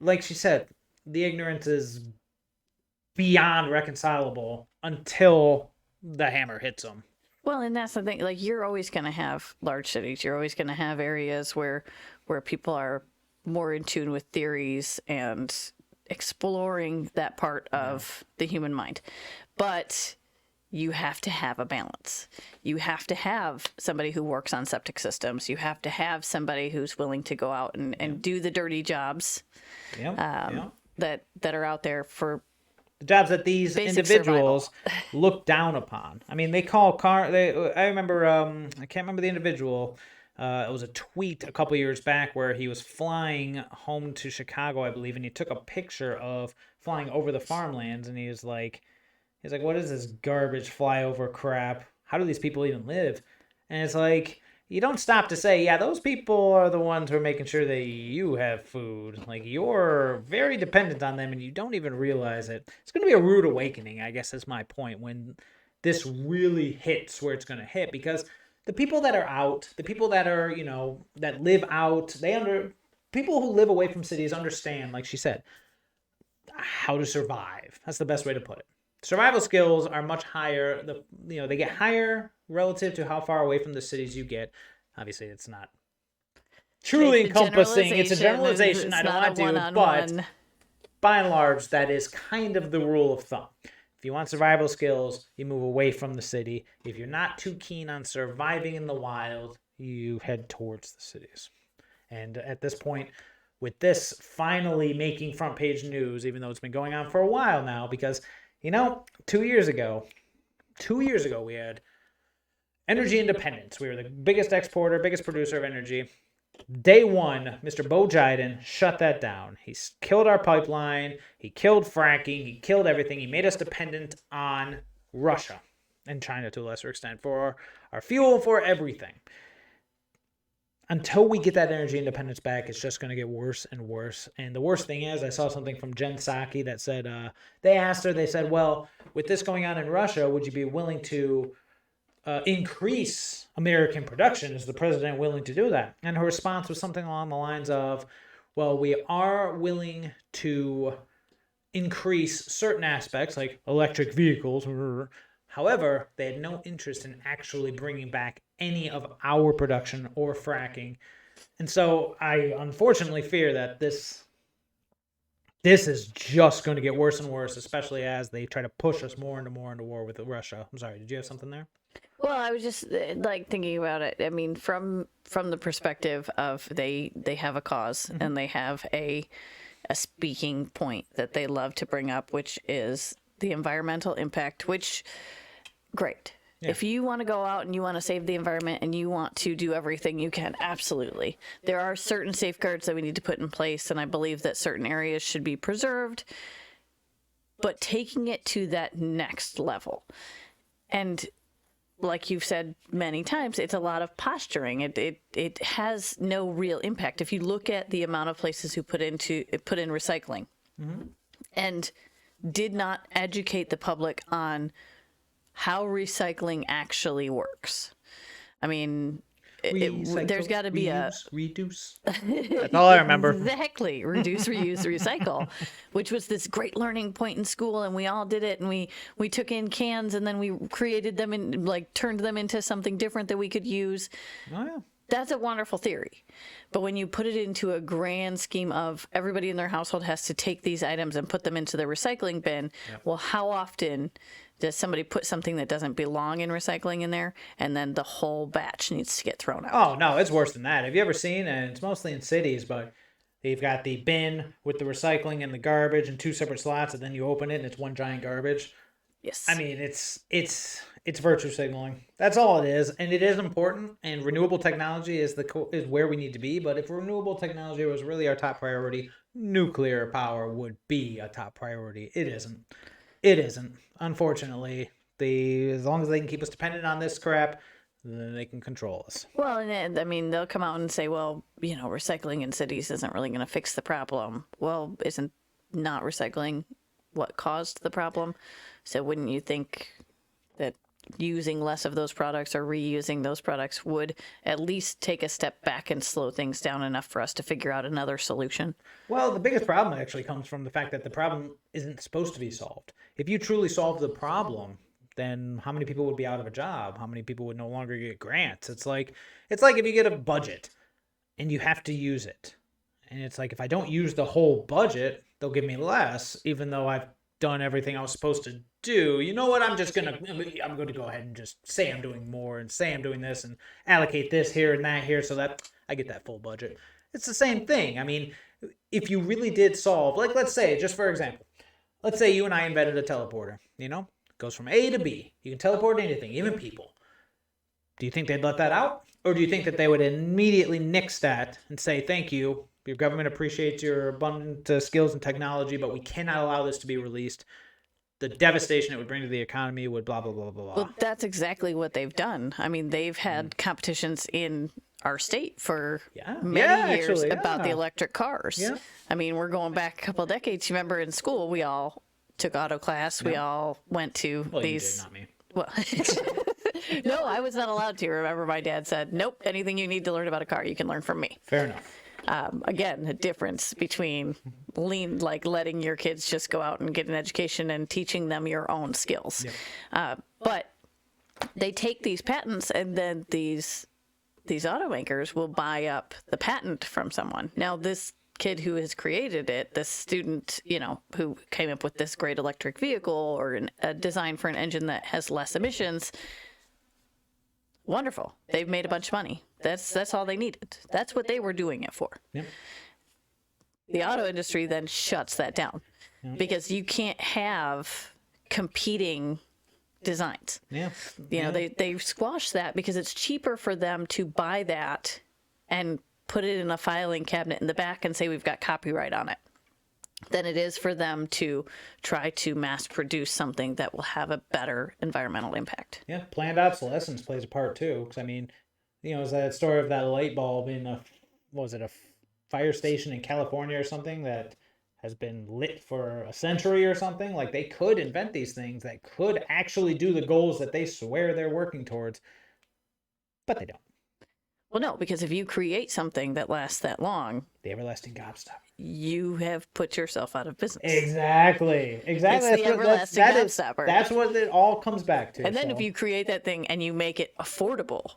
S1: like she said, the ignorance is beyond reconcilable until the hammer hits them.
S2: Well, and that's the thing. Like, you're always going to have large cities. You're always going to have areas where people are more in tune with theories and exploring that part of the human mind. But you have to have a balance. You have to have somebody who works on septic systems. You have to have somebody who's willing to go out and do the dirty jobs that are out there for
S1: the jobs that these individuals look down upon. I mean, they call I remember, I can't remember the individual. It was a tweet a couple years back where he was flying home to Chicago, I believe, and he took a picture of flying over the farmlands, and he's like, what is this garbage flyover crap? How do these people even live? And it's like, you don't stop to say, yeah, those people are the ones who are making sure that you have food. Like, you're very dependent on them, and you don't even realize it. It's going to be a rude awakening, I guess is my point, when this really hits where it's going to hit. Because the people that are out, the people that are, that live out, people who live away from cities understand, like she said, how to survive. That's the best way to put it. Survival skills are much higher. They get higher relative to how far away from the cities you get. Obviously, it's not truly encompassing. It's a generalization. I don't want to, but by and large, that is kind of the rule of thumb. If you want survival skills, you move away from the city. If you're not too keen on surviving in the wild, you head towards the cities. And at this point, with this finally making front page news, even though it's been going on for a while now, because 2 years ago, we had energy independence. We were the biggest exporter, biggest producer of energy. Day one, Mr. Bo Biden shut that down. He killed our pipeline. He killed fracking. He killed everything. He made us dependent on Russia and China to a lesser extent for our fuel, for everything. Until we get that energy independence back, it's just going to get worse and worse. And the worst thing is, I saw something from Jen Psaki that said, they said, well, with this going on in Russia, would you be willing to increase American production? Is the president willing to do that? And her response was something along the lines of, well, we are willing to increase certain aspects like electric vehicles. However, they had no interest in actually bringing back any of our production or fracking. And so I unfortunately fear that this is just going to get worse and worse, especially as they try to push us more into war with Russia. I'm sorry, did you have something there?
S2: Well, I was just like thinking about it. I mean, from the perspective of they have a cause and they have a speaking point that they love to bring up, which is the environmental impact, which great. Yeah. If you want to go out and you want to save the environment and you want to do everything you can, absolutely. There are certain safeguards that we need to put in place, and I believe that certain areas should be preserved, but taking it to that next level. And like you've said many times, it's a lot of posturing. It has no real impact. If you look at the amount of places who put in recycling and did not educate the public on how recycling actually works. I mean, there's got to be
S1: reduce. That's all I remember.
S2: Exactly. Reduce, reuse, recycle, which was this great learning point in school, and we all did it, and we took in cans, and then we created them and turned them into something different that we could use.
S1: Oh yeah.
S2: That's a wonderful theory. But when you put it into a grand scheme of everybody in their household has to take these items and put them into the recycling bin, well, how often does somebody put something that doesn't belong in recycling in there, and then the whole batch needs to get thrown out?
S1: Oh, no, it's worse than that. Have you ever seen, and it's mostly in cities, but they've got the bin with the recycling and the garbage in two separate slots, and then you open it and it's one giant garbage?
S2: Yes.
S1: I mean, it's virtue signaling. That's all it is, and it is important, and renewable technology is where we need to be, but if renewable technology was really our top priority, nuclear power would be a top priority. It isn't. It isn't. Unfortunately, as long as they can keep us dependent on this crap, then they can control us.
S2: Well, and I mean, they'll come out and say, well, recycling in cities isn't really going to fix the problem. Well, isn't not recycling what caused the problem? So wouldn't you think that using less of those products or reusing those products would at least take a step back and slow things down enough for us to figure out another solution?
S1: Well, the biggest problem actually comes from the fact that the problem isn't supposed to be solved. If you truly solve the problem, then how many people would be out of a job? How many people would no longer get grants? It's like if you get a budget and you have to use it. And it's like, if I don't use the whole budget, they'll give me less, even though I've done everything I was supposed to do. You know what? I'm going to go ahead and just say I'm doing more and say I'm doing this and allocate this here and that here so that I get that full budget. It's the same thing. I mean, if you really did solve, let's say, just for example, let's say you and I invented a teleporter, it goes from A to B. You can teleport anything, even people. Do you think they'd let that out? Or do you think that they would immediately nix that and say, thank you, your government appreciates your abundant skills and technology, but we cannot allow this to be released. The devastation it would bring to the economy would blah, blah, blah, blah, blah.
S2: Well, that's exactly what they've done. I mean, they've had competitions in our state for many years about the electric cars. Yeah. I mean, we're going back a couple of decades. You remember in school, we all took auto class. We all went to these.
S1: You did,
S2: not me. Well, no, I was not allowed to. Remember, my dad said, nope, anything you need to learn about a car, you can learn from me.
S1: Fair enough.
S2: Again, the difference between letting your kids just go out and get an education and teaching them your own skills. Yep. But they take these patents, and then these automakers will buy up the patent from someone. Now, this kid who has created it, this student, who came up with this great electric vehicle or a design for an engine that has less emissions, wonderful. They've made a bunch of money. That's all they needed. That's what they were doing it for. Yep. The auto industry then shuts that down because you can't have competing designs. Yeah. They squash that because it's cheaper for them to buy that and put it in a filing cabinet in the back and say we've got copyright on it than it is for them to try to mass produce something that will have a better environmental impact.
S1: Yeah, planned obsolescence plays a part too. Because I mean, it's that story of that light bulb in a fire station in California or something that has been lit for a century or something. Like, they could invent these things that could actually do the goals that they swear they're working towards, but they don't.
S2: Well, no, because if you create something that lasts that long,
S1: the everlasting gobstopper,
S2: you have put yourself out of business.
S1: Exactly.
S2: It's the everlasting gobstopper.
S1: That's what it all comes back to.
S2: And then if you create that thing and you make it affordable,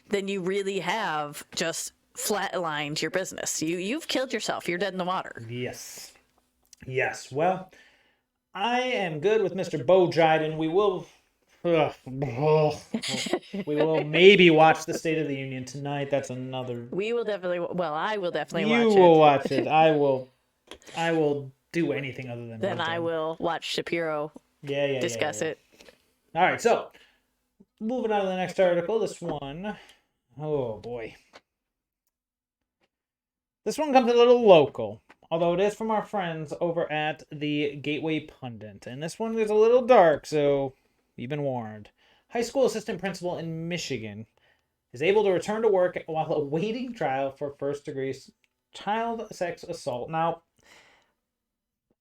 S2: then you really have just flatlined your business. You've killed yourself. You're dead in the water.
S1: Yes. Well, I am good with Mr. Bo Jiden. We will maybe watch the State of the Union tonight. That's another.
S2: We will definitely. Well, I will definitely
S1: watch it. You will watch it. I will do anything other than.
S2: Then I will watch Shapiro. Discuss it.
S1: All right. So, moving on to the next article. This one. Oh boy. This one comes a little local, although it is from our friends over at the Gateway Pundit. And this one is a little dark, so you've been warned. High school assistant principal in Michigan is able to return to work while awaiting trial for first-degree child sex assault. Now,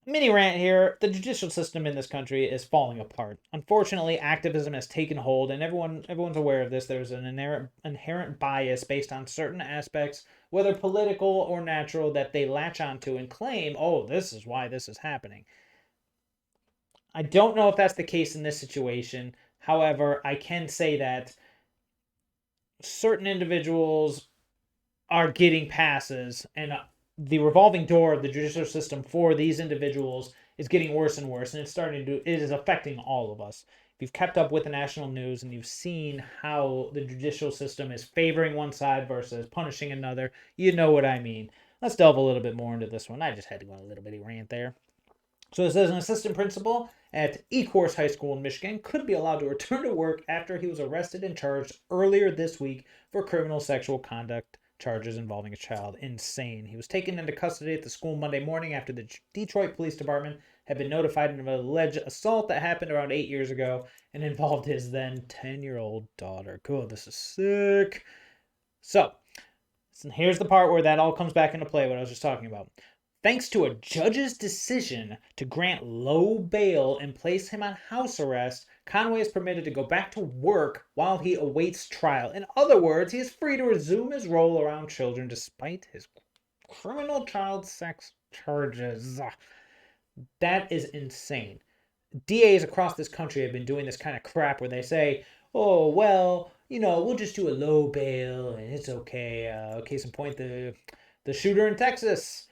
S1: mini rant here. The judicial system in this country is falling apart. Unfortunately, activism has taken hold, and everyone's aware of this. There's an inherent bias based on certain aspects, whether political or natural, that they latch onto and claim, oh, this is why this is happening. I don't know if that's the case in this situation. However, I can say that certain individuals are getting passes, and the revolving door of the judicial system for these individuals is getting worse and worse, and it is affecting all of us. If you've kept up with the national news and you've seen how the judicial system is favoring one side versus punishing another, you know what I mean. Let's delve a little bit more into this one. I just had to go on a little bitty rant there. So it says an assistant principal at Ecorse High School in Michigan could be allowed to return to work after he was arrested and charged earlier this week for criminal sexual conduct charges involving a child. Insane. He was taken into custody at the school Monday morning after the Detroit Police Department had been notified of an alleged assault that happened around 8 years ago and involved his then 10-year-old daughter. Cool, this is sick. So, here's the part where that all comes back into play, what I was just talking about. Thanks to a judge's decision to grant low bail and place him on house arrest, Conway is permitted to go back to work while he awaits trial. In other words, he is free to resume his role around children despite his criminal child sex charges. That is insane. DAs across this country have been doing this kind of crap where they say, oh, well, we'll just do a low bail and it's okay. Case in point, the shooter in Texas.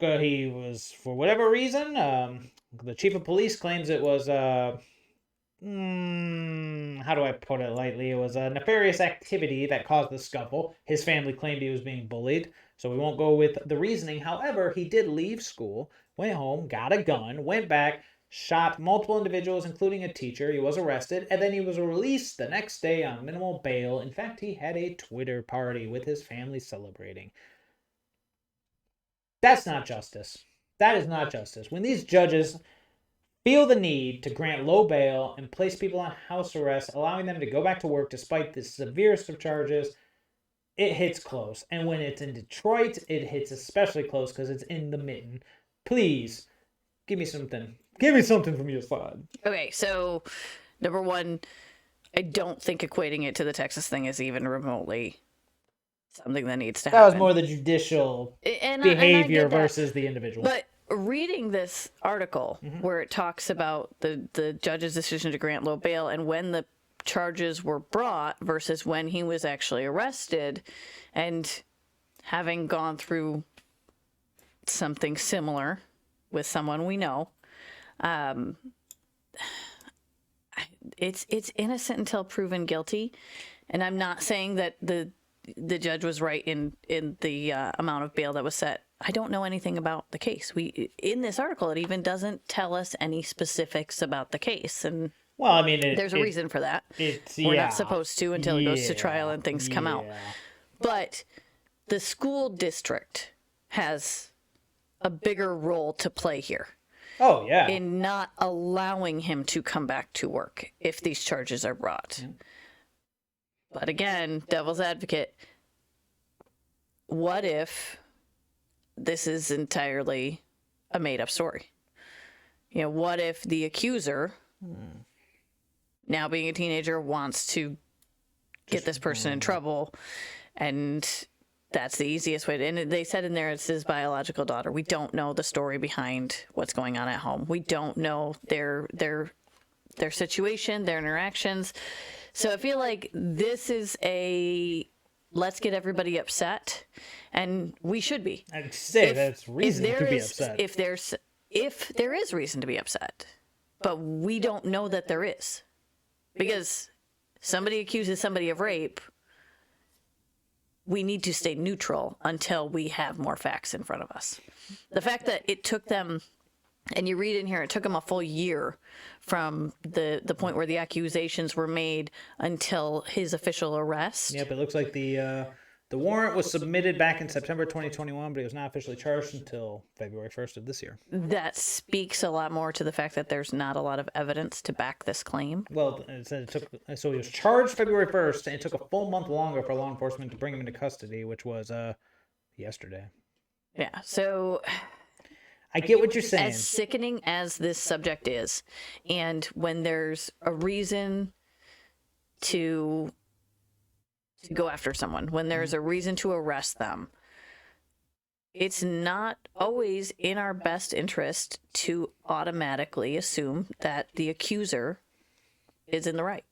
S1: He was, for whatever reason, the chief of police claims it was, how do I put it lightly? It was a nefarious activity that caused the scuffle. His family claimed he was being bullied, so we won't go with the reasoning. However, he did leave school, went home, got a gun, went back, shot multiple individuals, including a teacher. He was arrested, and then he was released the next day on minimal bail. In fact, he had a Twitter party with his family celebrating. That's not justice. That is not justice. When these judges feel the need to grant low bail and place people on house arrest, allowing them to go back to work despite the severest of charges, it hits close. And when it's in Detroit, it hits especially close because it's in the mitten. Please, give me something. Give me something from your side.
S2: Okay, so number one, I don't think equating it to the Texas thing is even remotely something that needs to happen.
S1: That was more the judicial behavior versus the individual.
S2: But reading this article where it talks about the judge's decision to grant low bail and when the charges were brought versus when he was actually arrested, and having gone through something similar with someone we know, it's innocent until proven guilty. And I'm not saying that the judge was right in the amount of bail that was set. I don't know anything about the case. In this article, it even doesn't tell us any specifics about the case. And
S1: well, I mean,
S2: there's a reason for that. We're not supposed to until it goes to trial and things come out. But the school district has a bigger role to play here.
S1: Oh, yeah.
S2: In not allowing him to come back to work if these charges are brought. Yeah. But again, devil's advocate, what if this is entirely a made-up story? You know, what if the accuser, now being a teenager, wants to get this person in trouble, and that's the easiest way to, and they said in there it's his biological daughter. We don't know the story behind what's going on at home. We don't know their situation, their interactions. So I feel like this is a let's get everybody upset, and we should be.
S1: I'd say that's reason to be upset.
S2: If there is reason to be upset, but we don't know that there is, because somebody accuses somebody of rape, we need to stay neutral until we have more facts in front of us. The fact that it took them, and you read in here, it took them a full year from the point where the accusations were made until his official arrest.
S1: Yep, it looks like the warrant was submitted back in September 2021, but he was not officially charged until February 1st of this year.
S2: That speaks a lot more to the fact that there's not a lot of evidence to back this claim.
S1: Well, it said so he was charged February 1st, and it took a full month longer for law enforcement to bring him into custody, which was yesterday.
S2: Yeah, so
S1: I get what you're saying.
S2: As sickening as this subject is, and when there's a reason to go after someone, when there's a reason to arrest them, it's not always in our best interest to automatically assume that the accuser is in the right.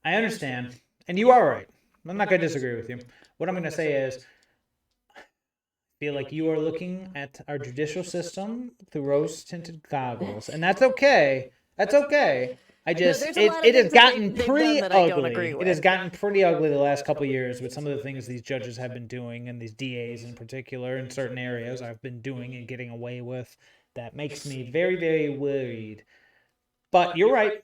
S1: I understand, and you are right. I'm not going to disagree with you. What I'm going to say is, I feel like you are looking at our judicial system through rose-tinted goggles, and that's okay. That's okay. It has gotten pretty ugly. It has gotten pretty ugly the last couple of years with some of the things these judges have been doing, and these DAs in particular in certain areas I've been doing and getting away with. That makes me very, very worried. But you're right.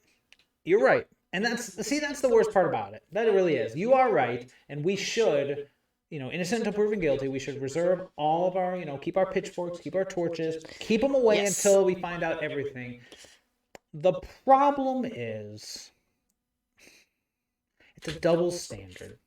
S1: You're right. And that's the worst part about it. That it really is. You are right, and we should, innocent until proven guilty, we should reserve all of our, keep our pitchforks, keep our torches, keep them away until we find out everything. The problem is, it's a double standard.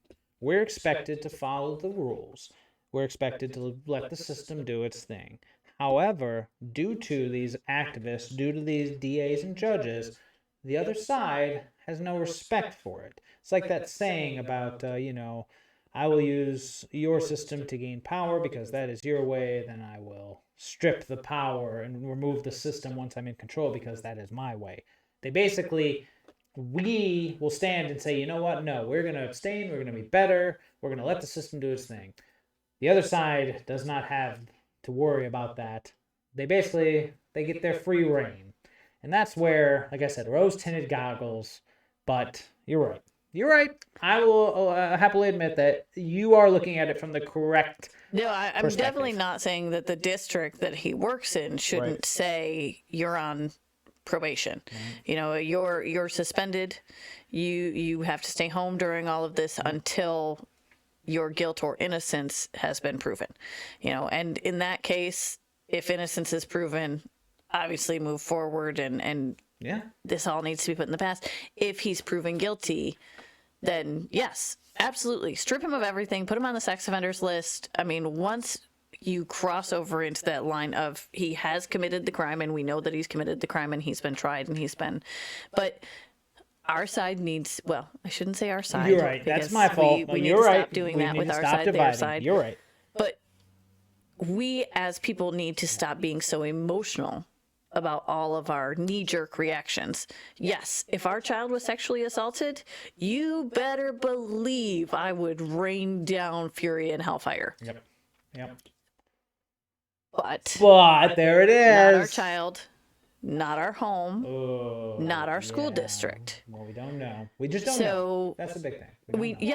S1: We're expected to follow the rules. We're expected to let the system do its thing. However, due to these activists, due to these DAs and judges, the other side has no respect for it. It's like that saying about, I will use your system to gain power because that is your way, then I will strip the power and remove the system once I'm in control because that is my way. They basically, we will stand and say, you know what, no, we're going to abstain, we're going to be better, we're going to let the system do its thing. The other side does not have to worry about that. They get their free reign. And that's where, like I said, rose-tinted goggles, but you're right. You're right. I will happily admit that you are looking at it from the correct
S2: I'm definitely not saying that the district that he works in shouldn't say you're on probation. Right. You're suspended. You have to stay home during all of this until your guilt or innocence has been proven. And in that case, if innocence is proven, obviously move forward and this all needs to be put in the past. If he's proven guilty, then yes, absolutely. Strip him of everything, put him on the sex offenders list. I mean, once you cross over into that line of he has committed the crime and we know that he's committed the crime and he's been tried and but our side needs, well, I shouldn't say our side.
S1: You're right. That's my fault.
S2: We need
S1: You're
S2: to
S1: right.
S2: stop doing that with our side, their side.
S1: You're right.
S2: But we as people need to stop being so emotional about all of our knee-jerk reactions. Yes, if our child was sexually assaulted, you better believe I would rain down fury and hellfire.
S1: Yep.
S2: But
S1: there it is.
S2: Not our child, not our home, not our school district.
S1: Well, we don't know. We just don't know. That's the big thing.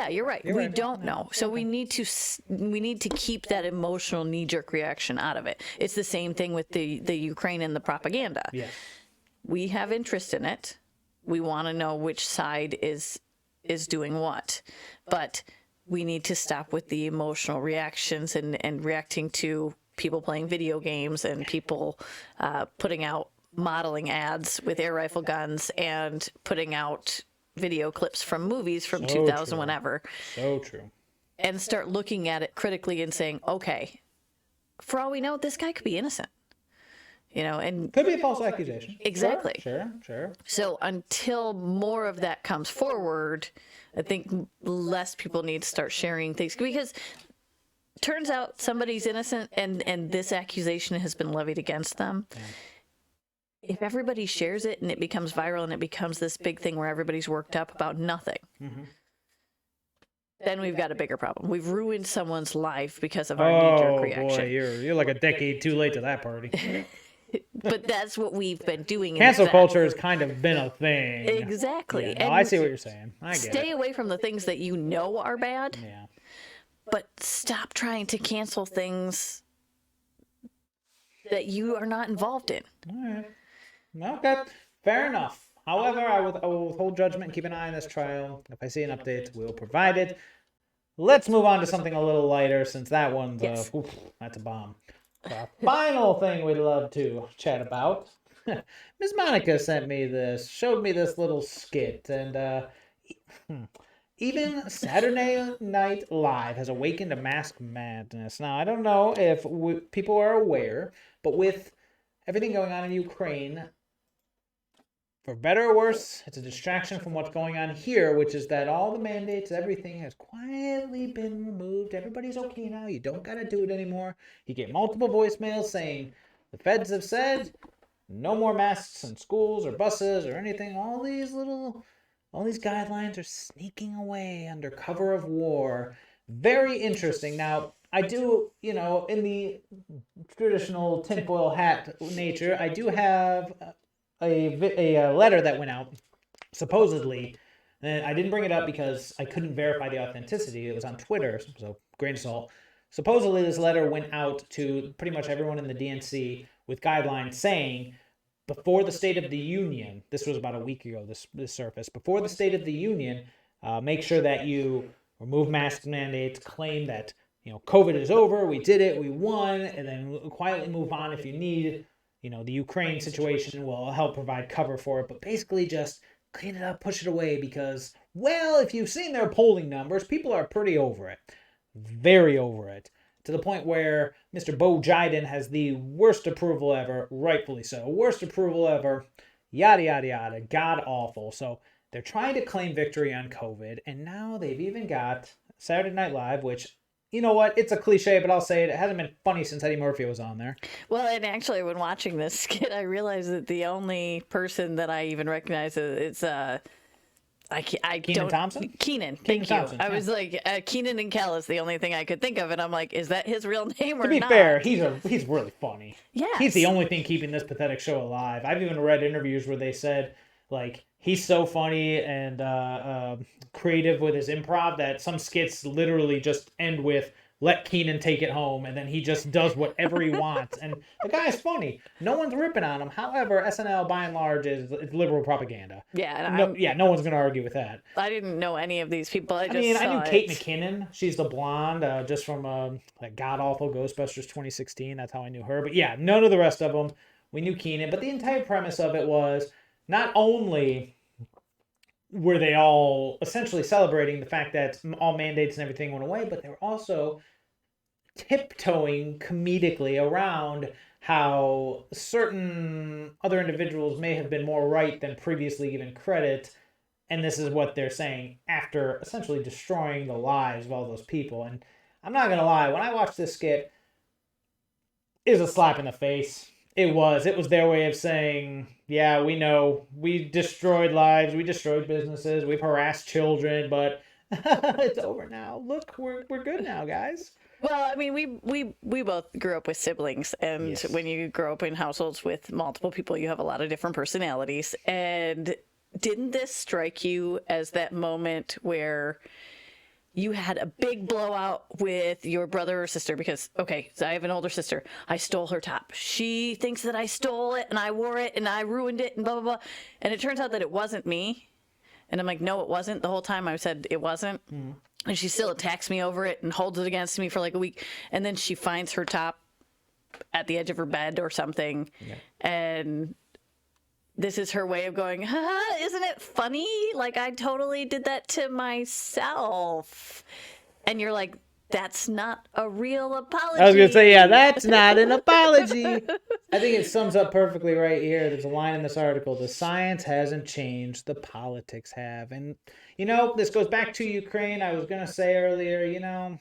S2: You're right. We don't know. So we need to keep that emotional knee-jerk reaction out of it. It's the same thing with the Ukraine and the propaganda.
S1: Yes.
S2: We have interest in it. We want to know which side is doing what. But we need to stop with the emotional reactions and reacting to people playing video games and people putting out modeling ads with air rifle guns and putting out video clips from movies from 2000
S1: true.
S2: Whenever.
S1: So true.
S2: And start looking at it critically and saying, okay, for all we know, this guy could be innocent. And
S1: could be a false accusation.
S2: Exactly.
S1: Sure.
S2: So until more of that comes forward, I think less people need to start sharing things, because turns out somebody's innocent and this accusation has been levied against them. Yeah. If everybody shares it and it becomes viral and it becomes this big thing where everybody's worked up about nothing, then we've got a bigger problem. We've ruined someone's life because of our knee-jerk reaction.
S1: Boy, you're like a decade too late to that party.
S2: But that's what we've been doing.
S1: Cancel culture has kind of been a thing.
S2: Exactly.
S1: Yeah, no, I see what you're saying. I get it.
S2: Stay away from the things that you know are bad.
S1: Yeah.
S2: But stop trying to cancel things that you are not involved in.
S1: All right. Okay. Fair enough. However, I will withhold judgment and keep an eye on this trial. If I see an update, we'll provide it. Let's move on to something a little lighter, since that one's that's a bomb. The final thing we'd love to chat about. Miss Monica showed me this little skit, and even Saturday Night Live has awakened a mask madness. Now, I don't know if people are aware, but with everything going on in Ukraine, for better or worse, it's a distraction from what's going on here, which is that all the mandates, everything has quietly been removed. Everybody's okay now. You don't got to do it anymore. You get multiple voicemails saying the feds have said no more masks in schools or buses or anything. All these guidelines are sneaking away under cover of war. Very interesting. Now, I do, in the traditional tinfoil hat nature, I do have a letter that went out, supposedly, and I didn't bring it up because I couldn't verify the authenticity. It was on Twitter, so grain of salt. Supposedly, this letter went out to pretty much everyone in the DNC with guidelines saying, before the State of the Union, this was about a week ago, this surfaced, before the State of the Union, make sure that you remove mask mandates, claim that, COVID is over, we did it, we won, and then quietly move on if you need. The Ukraine situation will help provide cover for it, but basically just clean it up, push it away, because, well, if you've seen their polling numbers, people are pretty over it. Very over it. To the point where Mr. Bo Biden has the worst approval ever, rightfully so. Worst approval ever, yada, yada, yada, god awful. So they're trying to claim victory on COVID, and now they've even got Saturday Night Live, which, you know what? It's a cliche, but I'll say it. It hasn't been funny since Eddie Murphy was on there.
S2: Well, and actually, when watching this skit, I realized that the only person that I even recognize is
S1: Kenan Thompson?
S2: Kenan, thank you.
S1: Thompson,
S2: I was like, Kenan and Kel is the only thing I could think of, and I'm like, is that his real name or not?
S1: To be fair, he's really funny.
S2: Yes.
S1: He's the only thing keeping this pathetic show alive. I've even read interviews where they said, like, he's so funny and creative with his improv that some skits literally just end with, let Kenan take it home, and then he just does whatever he wants. And the guy is funny. No one's ripping on him. However, SNL, by and large, is liberal propaganda.
S2: Yeah.
S1: No one's going to argue with that.
S2: I didn't know any of these people. I knew
S1: Kate McKinnon. She's the blonde, just from that god-awful Ghostbusters 2016. That's how I knew her. But yeah, none of the rest of them. We knew Kenan. But the entire premise of it was not only were they all essentially celebrating the fact that all mandates and everything went away, but they were also tiptoeing comedically around how certain other individuals may have been more right than previously given credit. And this is what they're saying after essentially destroying the lives of all those people. And I'm not going to lie, when I watched this skit, it was a slap in the face. It was their way of saying, yeah, we know, we destroyed lives, we destroyed businesses, we've harassed children, but it's over now. Look, we're good now, guys.
S2: Well, I mean, we both grew up with siblings, and
S1: yes.
S2: When you grow up in households with multiple people, you have a lot of different personalities. And didn't this strike you as that moment where you had a big blowout with your brother or sister? Because, okay, so I have an older sister. I stole her top. She thinks that I stole it and I wore it and I ruined it and blah, blah, blah. And it turns out that it wasn't me. And I'm like, no, it wasn't. The whole time I said it wasn't. Mm. And she still attacks me over it and holds it against me for like a week. And then she finds her top at the edge of her bed or something. Yeah. And this is her way of going, isn't it funny? Like, I totally did that to myself. And you're like, That's not a real apology.
S1: I was going to say, yeah, that's not an apology. I think it sums up perfectly right here. There's a line in this article. The science hasn't changed. The politics have. And, this goes back to Ukraine. I was going to say earlier,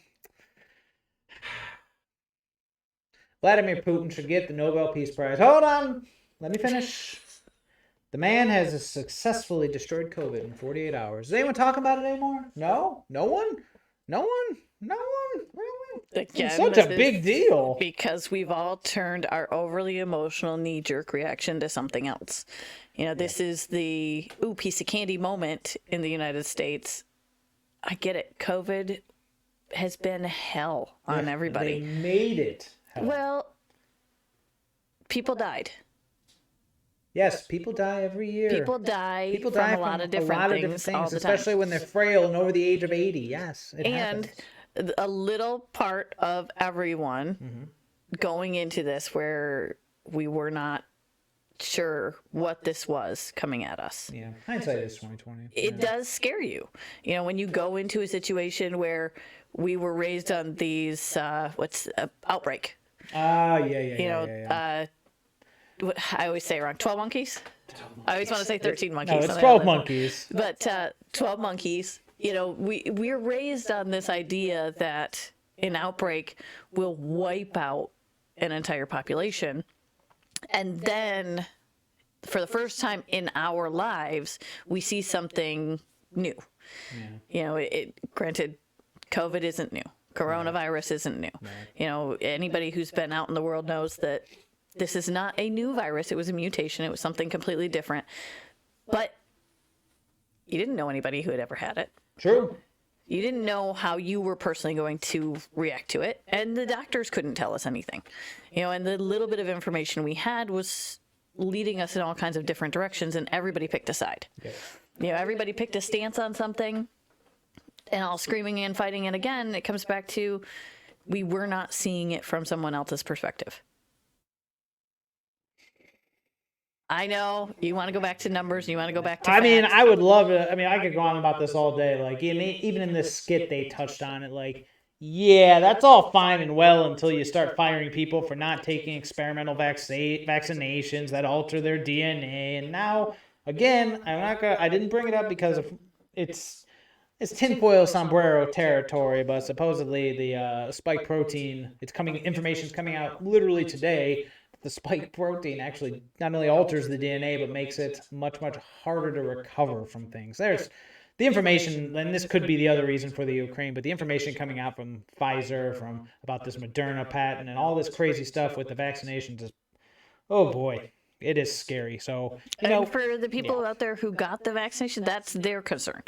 S1: Vladimir Putin should get the Nobel Peace Prize. Hold on. Let me finish. The man has successfully destroyed COVID in 48 hours. Is anyone talking about it anymore? No? No one? No one? No one? Really?
S2: Again,
S1: it's such a big deal.
S2: Because we've all turned our overly emotional knee-jerk reaction to something else. This is the piece of candy moment in the United States. I get it. COVID has been hell on everybody.
S1: They made it hell.
S2: Well, people died.
S1: Yes, people die every year.
S2: People die from a lot of different things all the
S1: especially
S2: time.
S1: When they're frail and over the age of 80. Yes, it
S2: happens. A little part of everyone going into this where we were not sure what this was coming at us.
S1: Yeah, hindsight is 20/20.
S2: It does scare you. When you go into a situation where we were raised on these, outbreak.
S1: Yeah.
S2: I always say wrong. 12 monkeys? I always want to say 13 monkeys.
S1: No, it's 12 monkeys.
S2: But 12 monkeys. We're raised on this idea that an outbreak will wipe out an entire population. And then, for the first time in our lives, we see something new. Yeah. Granted, COVID isn't new. Coronavirus isn't new. Right. Anybody who's been out in the world knows that this is not a new virus. It was a mutation. It was something completely different. But you didn't know anybody who had ever had it.
S1: True.
S2: You didn't know how you were personally going to react to it. And the doctors couldn't tell us anything. And the little bit of information we had was leading us in all kinds of different directions, and everybody picked a side. Okay. Everybody picked a stance on something, and all screaming and fighting. And again, it comes back to we were not seeing it from someone else's perspective. I know you want to go back to numbers. You want to go back to facts.
S1: I would love it. I could go on about this all day. Like, even in this skit, they touched on it. Like, yeah, that's all fine and well until you start firing people for not taking experimental vaccinations that alter their DNA. And now, again, I didn't bring it up because it's tinfoil sombrero territory, but supposedly the spike protein, information's coming out literally today. The spike protein actually not only alters the DNA, but makes it much, much harder to recover from things. There's the information, and this could be the other reason for the Ukraine, but the information coming out from Pfizer, about this Moderna patent and all this crazy stuff with the vaccinations is, oh boy, it is scary. So,
S2: and for the people out there who got the vaccination, that's their concern.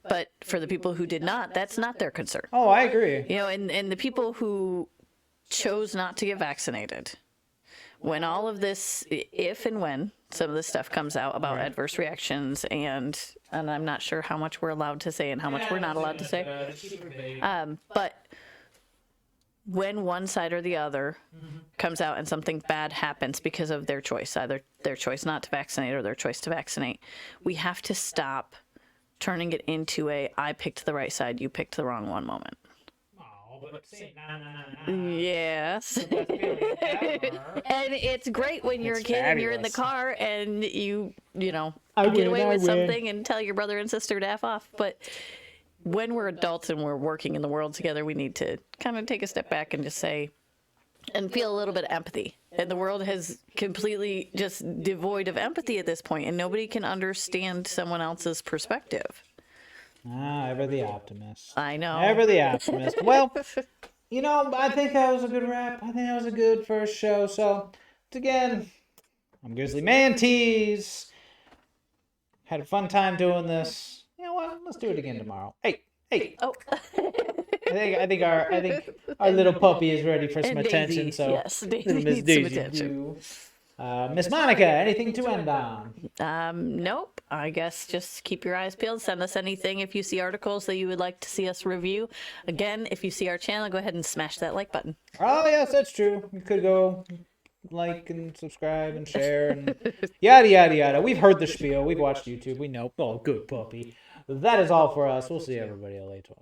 S2: But for the people who did not, that's not their concern.
S1: Oh, I agree.
S2: And the people who chose not to get vaccinated, when all of this, if and when some of this stuff comes out about adverse reactions, and I'm not sure how much we're allowed to say and how much we're not allowed to say, but when one side or the other comes out and something bad happens because of their choice, either their choice not to vaccinate or their choice to vaccinate, we have to stop turning it into I picked the right side, you picked the wrong one moment.
S1: But say nah.
S2: Yes. And it's great when you're a kid and you're in the car and you get away with something and tell your brother and sister to F off. But when we're adults and we're working in the world together, we need to kind of take a step back and just say, and feel a little bit of empathy. And the world has completely just devoid of empathy at this point, and nobody can understand someone else's perspective.
S1: Ever the optimist.
S2: I know.
S1: Ever the optimist. Well, I think that was a good wrap. I think that was a good first show. So, again, I'm Grizzly Mantes. Had a fun time doing this. You know what? Let's do it again tomorrow. Hey.
S2: Oh.
S1: I think our little puppy is ready for some attention.
S2: Daisy,
S1: so
S2: yes, Daisy
S1: Miss
S2: needs
S1: Daisy
S2: some attention.
S1: Miss Monica, anything to end on?
S2: Nope. I guess just keep your eyes peeled. Send us anything if you see articles that you would like to see us review. Again, if you see our channel, go ahead and smash that like button.
S1: Oh, yes, that's true. You could go like and subscribe and share and yada, yada, yada. We've heard the spiel. We've watched YouTube. We know. Oh, good puppy. That is all for us. We'll see everybody later.